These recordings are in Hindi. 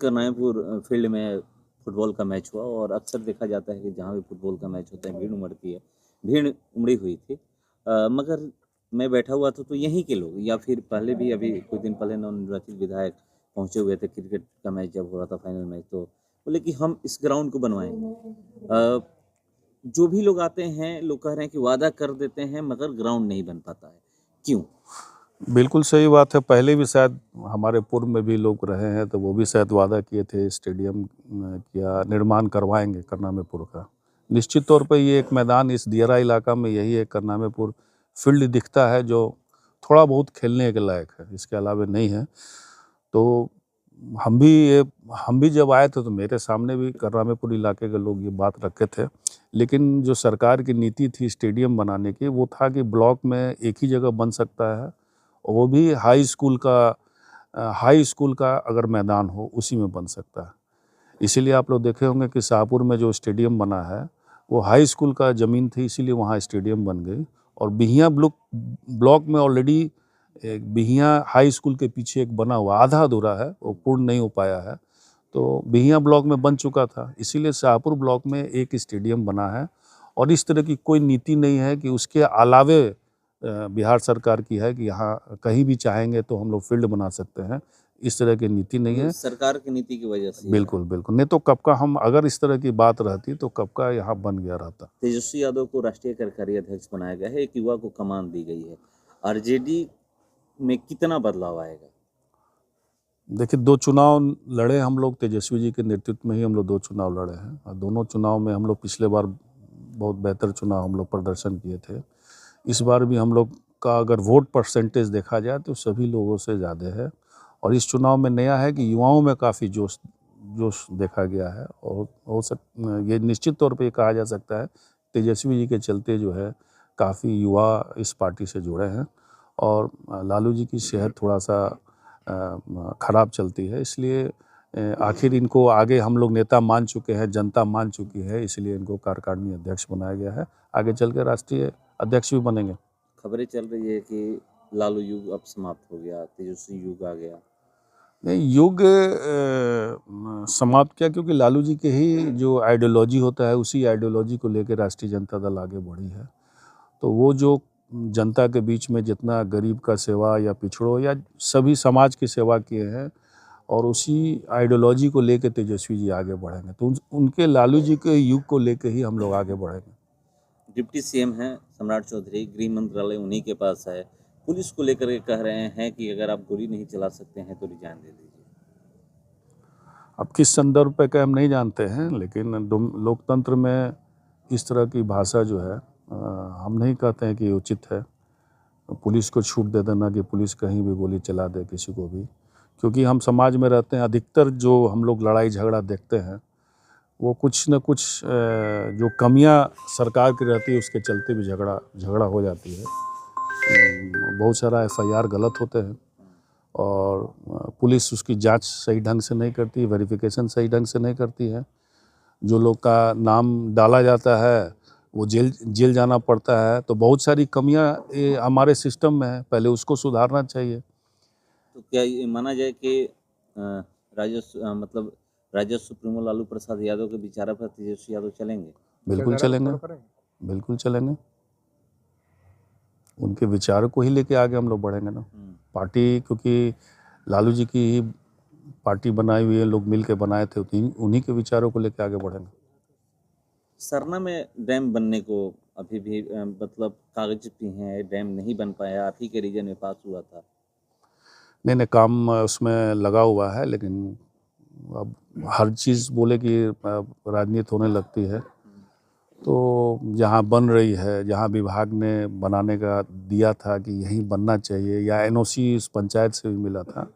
कनायपुर फील्ड में फुटबॉल का मैच हुआ और अक्सर देखा जाता है कि जहाँ भी फुटबॉल का मैच होता है भीड़ उमड़ती है। भीड़ उमड़ी हुई थी। मगर मैं बैठा हुआ था तो यहीं के लोग या फिर पहले भी अभी कुछ दिन पहले नवनिर्वाचित विधायक पहुँचे हुए थे क्रिकेट का मैच जब हो रहा था फाइनल मैच तो बोले कि हम इस ग्राउंड को बनवाएँगे। जो भी लोग आते हैं लोग कह रहे हैं कि वादा कर देते हैं मगर ग्राउंड नहीं बन पाता है। क्यों? बिल्कुल सही बात है। पहले भी शायद हमारे पूर्व में भी लोग रहे हैं तो वो भी शायद वादा किए थे स्टेडियम का निर्माण करवाएंगे करनामेपुर का। निश्चित तौर पे ये एक मैदान इस दियारा इलाका में यही एक करनामेपुर फील्ड दिखता है जो थोड़ा बहुत खेलने के लायक है, इसके अलावा नहीं है। तो हम भी ये हम भी जब आए थे तो मेरे सामने भी करनामेपुर इलाके के लोग ये बात रखे थे। लेकिन जो सरकार की नीति थी स्टेडियम बनाने की वो था कि ब्लॉक में एक ही जगह बन सकता है और वो भी हाई स्कूल का अगर मैदान हो उसी में बन सकता है। इसीलिए आप लोग देखे होंगे कि शाहपुर में जो स्टेडियम बना है वो हाई स्कूल का ज़मीन थी, इसीलिए वहाँ स्टेडियम बन गई। और बिहियां ब्लॉक में ऑलरेडी एक बिहियां हाई स्कूल के पीछे एक बना हुआ आधा अधूरा है, वो पूर्ण नहीं हो पाया है, तो बिहियां ब्लॉक में बन चुका था, इसीलिए शाहपुर ब्लॉक में एक स्टेडियम बना है। और इस तरह की कोई नीति नहीं है कि उसके अलावे बिहार सरकार की है कि यहाँ कहीं भी चाहेंगे तो हम लोग फील्ड बना सकते हैं, इस तरह की नीति नहीं है। सरकार की नीति की वजह से बिल्कुल बिल्कुल, नहीं तो कब का हम अगर इस तरह की बात रहती तो कब का यहाँ बन गया रहता। तेजस्वी यादव को राष्ट्रीय कार्यकारी अध्यक्ष बनाया गया है, एक युवा को कमान दी गई है। आरजेडी में कितना बदलाव आएगा? देखिए 2 चुनाव लड़े हम लोग, तेजस्वी जी के नेतृत्व में ही हम लोग 2 चुनाव लड़े हैं और दोनों चुनाव में हम लोग पिछले बार बहुत बेहतर चुनाव हम लोग प्रदर्शन किए थे। इस बार भी हम लोग का अगर वोट परसेंटेज देखा जाए तो सभी लोगों से ज़्यादा है। और इस चुनाव में नया है कि युवाओं में काफ़ी जोश जोश देखा गया है और ये निश्चित तौर पे कहा जा सकता है तेजस्वी जी के चलते जो है काफ़ी युवा इस पार्टी से जुड़े हैं। और लालू जी की सेहत थोड़ा सा खराब चलती है, इसलिए आखिर इनको आगे हम लोग नेता मान चुके हैं, जनता मान चुकी है, इसलिए इनको कार्यकारिणी अध्यक्ष बनाया गया है। आगे चल के राष्ट्रीय अध्यक्ष भी बनेंगे। खबरें चल रही है कि लालू युग अब समाप्त हो गया, तेजस्वी युग आ गया। नहीं, युग समाप्त किया क्योंकि लालू जी के ही जो आइडियोलॉजी होता है उसी आइडियोलॉजी को लेकर राष्ट्रीय जनता दल आगे बढ़ी है। तो वो जो जनता के बीच में जितना गरीब का सेवा या पिछड़ों या सभी समाज की सेवा किए हैं और उसी आइडियोलॉजी को लेकर तेजस्वी जी आगे बढ़ेंगे, तो उनके लालू जी के युग को लेकर ही हम लोग आगे बढ़ेंगे। डिप्टी सीएम हैं सम्राट चौधरी, गृह मंत्रालय उन्हीं के पास है। पुलिस को लेकर के कह रहे हैं कि अगर आप गोली नहीं चला सकते हैं तो रिजाइन दे दीजिए। अब किस संदर्भ पे का हम नहीं जानते हैं, लेकिन लोकतंत्र में इस तरह की भाषा जो है हम नहीं कहते हैं कि उचित है। पुलिस को छूट दे देना कि पुलिस कहीं भी गोली चला दे किसी को भी, क्योंकि हम समाज में रहते हैं। अधिकतर जो हम लोग लड़ाई झगड़ा देखते हैं वो कुछ न कुछ जो कमियां सरकार की रहती है उसके चलते भी झगड़ा हो जाती है। बहुत सारा एफआईआर गलत होते हैं और पुलिस उसकी जांच सही ढंग से नहीं करती, वेरिफिकेशन सही ढंग से नहीं करती है। जो लोग का नाम डाला जाता है वो जेल जाना पड़ता है। तो बहुत सारी कमियां ये हमारे सिस्टम में है, पहले उसको सुधारना चाहिए। तो क्या ये माना जाए कि मतलब राजद सुप्रीमो लालू प्रसाद यादव के विचारों पर तेजस्वी यादव चलेंगे? बिल्कुल चलेंगे, बिल्कुल चलेंगे। उनके विचारों को ही लेके आगे हम लोग बढ़ेंगे ना। पार्टी, क्योंकि लालू जी की ही पार्टी बनाई हुई है, लोग मिल के बनाए थे, उन्हीं के विचारों को लेके आगे बढ़ेंगे। सरना में डैम बनने को अभी भी मतलब कागज भी हैं, डैम नहीं बन पाया, आप ही के रीजन में पास हुआ था। नहीं, काम उसमें लगा हुआ है, लेकिन अब हर चीज़ बोले कि राजनीति होने लगती है। तो जहाँ बन रही है, जहाँ विभाग ने बनाने का दिया था कि यहीं बनना चाहिए या एनओसी इस पंचायत से भी मिला था,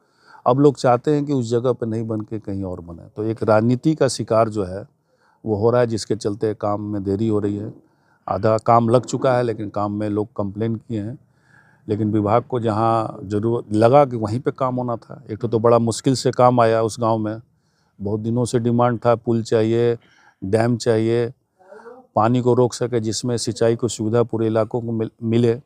अब लोग चाहते हैं कि उस जगह पर नहीं बन के कहीं और बने। तो एक राजनीति का शिकार जो है वो हो रहा है, जिसके चलते काम में देरी हो रही है। आधा काम लग चुका है लेकिन काम में लोग कंप्लेन किए हैं, लेकिन विभाग को जहाँ जरूरत लगा कि वहीं पे काम होना था। एक तो बड़ा मुश्किल से काम आया उस गांव में, बहुत दिनों से डिमांड था, पुल चाहिए, डैम चाहिए, पानी को रोक सके जिसमें सिंचाई को सुविधा पूरे इलाकों को मिले।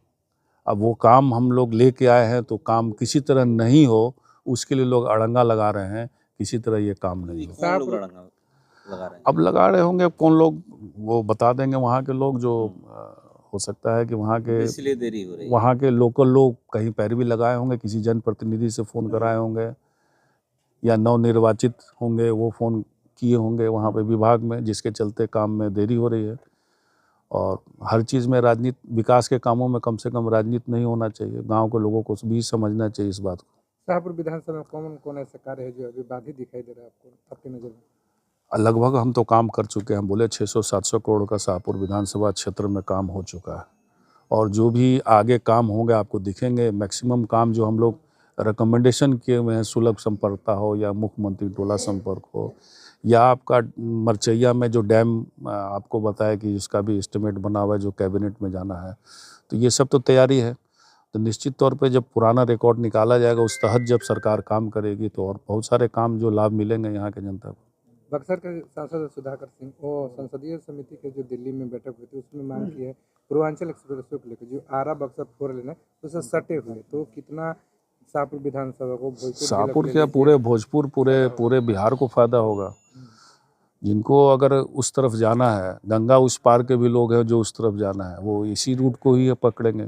अब वो काम हम लोग लेके आए हैं तो काम किसी तरह नहीं हो उसके लिए लोग अड़ंगा लगा रहे हैं किसी तरह ये काम नहीं हो। कौन लोग लगा रहे हैं? अब लगा रहे होंगे कौन लोग, वो बता देंगे वहाँ के लोग जो हो सकता है कि वहाँ के इसलिए देरी हो रही है। वहाँ के लोकल लोग कहीं पैरवी लगाए होंगे, किसी जनप्रतिनिधि से फ़ोन कराए होंगे या नवनिर्वाचित होंगे वो फ़ोन किए होंगे वहाँ पे विभाग में, जिसके चलते काम में देरी हो रही है। और हर चीज़ में राजनीति, विकास के कामों में कम से कम राजनीति नहीं होना चाहिए। गांव के लोगों को भी समझना चाहिए इस बात को। शाहपुर विधानसभा में कौन कौन ऐसा कार्य है जो अभी बाधित दिखाई दे रहा है आपको, आपकी नज़र में? लगभग हम तो काम कर चुके हैं, बोले 600-700 करोड़ का शाहपुर विधानसभा क्षेत्र में काम हो चुका है। और जो भी आगे काम होंगे आपको दिखेंगे। मैक्सिमम काम जो हम लोग रिकमेंडेशन किए हुए हैं, सुलभ संपर्कता हो या मुख्यमंत्री टोला संपर्क हो, या आपका मरचैया में जो डैम आपको बताया कि उसका भी एस्टिमेट बना हुआ है जो कैबिनेट में जाना है, तो ये सब तो तैयारी है। तो निश्चित तौर पे जब पुराना रिकॉर्ड निकाला जाएगा, उस तहत जब सरकार काम करेगी तो और बहुत सारे काम जो लाभ मिलेंगे यहाँ के जनता को। बक्सर के सांसद सुधाकर सिंह वो संसदीय समिति के जो दिल्ली में बैठक हुई थी उसमें मांग की है पूर्वांचल एक्सप्रेस को लेकर जो आरा बक्सर 4 लेना है उससे सटे हुए, तो कितना शाहपुर विधानसभा को शाहपुर क्या पूरे भोजपुर पूरे बिहार को फायदा होगा। जिनको अगर उस तरफ जाना है, गंगा उस पार के भी लोग हैं जो उस तरफ जाना है, वो इसी रूट को ही पकड़ेंगे,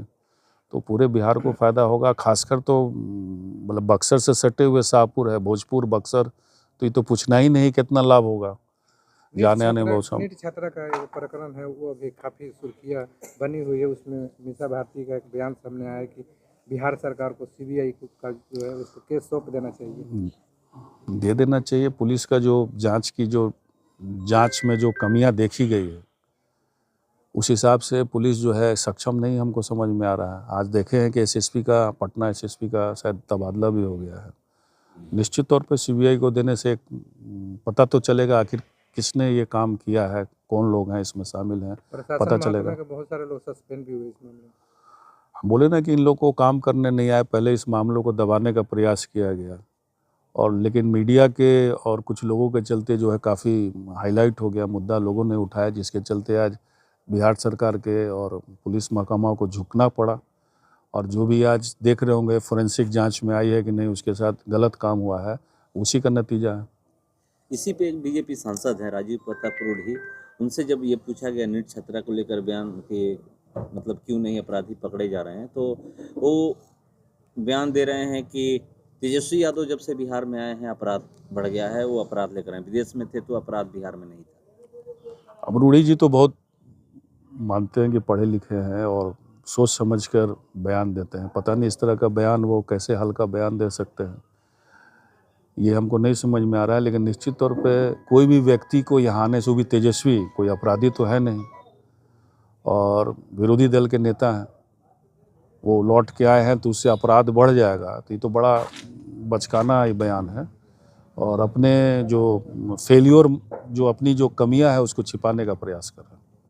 तो पूरे बिहार को फायदा होगा। खासकर तो मतलब बक्सर से सटे हुए शाहपुर है, भोजपुर बक्सर, तो ये तो पूछना ही नहीं कितना लाभ होगा जाने आने में। नीट छात्रा का एक प्रकरण है वो अभी काफ़ी सुर्खियाँ बनी हुई है। उसमें मीसा भारती का एक बयान सामने आया है कि बिहार सरकार को सीबीआई का जो है उसको केस सौंप देना चाहिए। दे देना चाहिए। पुलिस का जो जांच में जो कमियां देखी गई है, उस हिसाब से पुलिस जो है सक्षम नहीं, हमको समझ में आ रहा है। आज देखे हैं कि एसएसपी का, पटना एसएसपी का शायद तबादला भी हो गया है। निश्चित तौर पे सीबीआई को देने से पता तो चलेगा आखिर किसने ये काम किया है, कौन लोग हैं इसमें शामिल हैं, पता चलेगा। बहुत सारे लोग सस्पेंड भी हुए इस मामले में। हम बोले ना कि इन लोग को काम करने नहीं आए, पहले इस मामलों को दबाने का प्रयास किया गया, और लेकिन मीडिया के और कुछ लोगों के चलते जो है काफ़ी हाईलाइट हो गया मुद्दा, लोगों ने उठाया, जिसके चलते आज बिहार सरकार के और पुलिस महकमा को झुकना पड़ा। और जो भी आज देख रहे होंगे फोरेंसिक जांच में आई है कि नहीं उसके साथ गलत काम हुआ है, उसी का नतीजा है। इसी पे एक बीजेपी सांसद हैं राजीव प्रताप रूढ़ी, उनसे जब ये पूछा गया नीट छात्रा को लेकर बयान के मतलब क्यों नहीं अपराधी पकड़े जा रहे हैं, तो वो बयान दे रहे हैं कि तेजस्वी यादव जब से बिहार में आए हैं अपराध बढ़ गया है, वो अपराध लेकर आए, विदेश में थे तो अपराध बिहार में नहीं था। अब रूढ़ी जी तो बहुत मानते हैं कि पढ़े लिखे हैं और सोच समझकर बयान देते हैं। पता नहीं इस तरह का बयान वो कैसे हल्का बयान दे सकते हैं, ये हमको नहीं समझ में आ रहा है। लेकिन निश्चित तौर पे कोई भी व्यक्ति को यहाँ आने से, भी तेजस्वी कोई अपराधी तो है नहीं, और विरोधी दल के नेता हैं, वो लौट के आए हैं तो उससे अपराध बढ़ जाएगा, तो ये तो बड़ा बचकाना ये बयान है। और अपने जो फेलियर, जो अपनी जो कमियां है उसको छिपाने का प्रयास कर रहे हैं।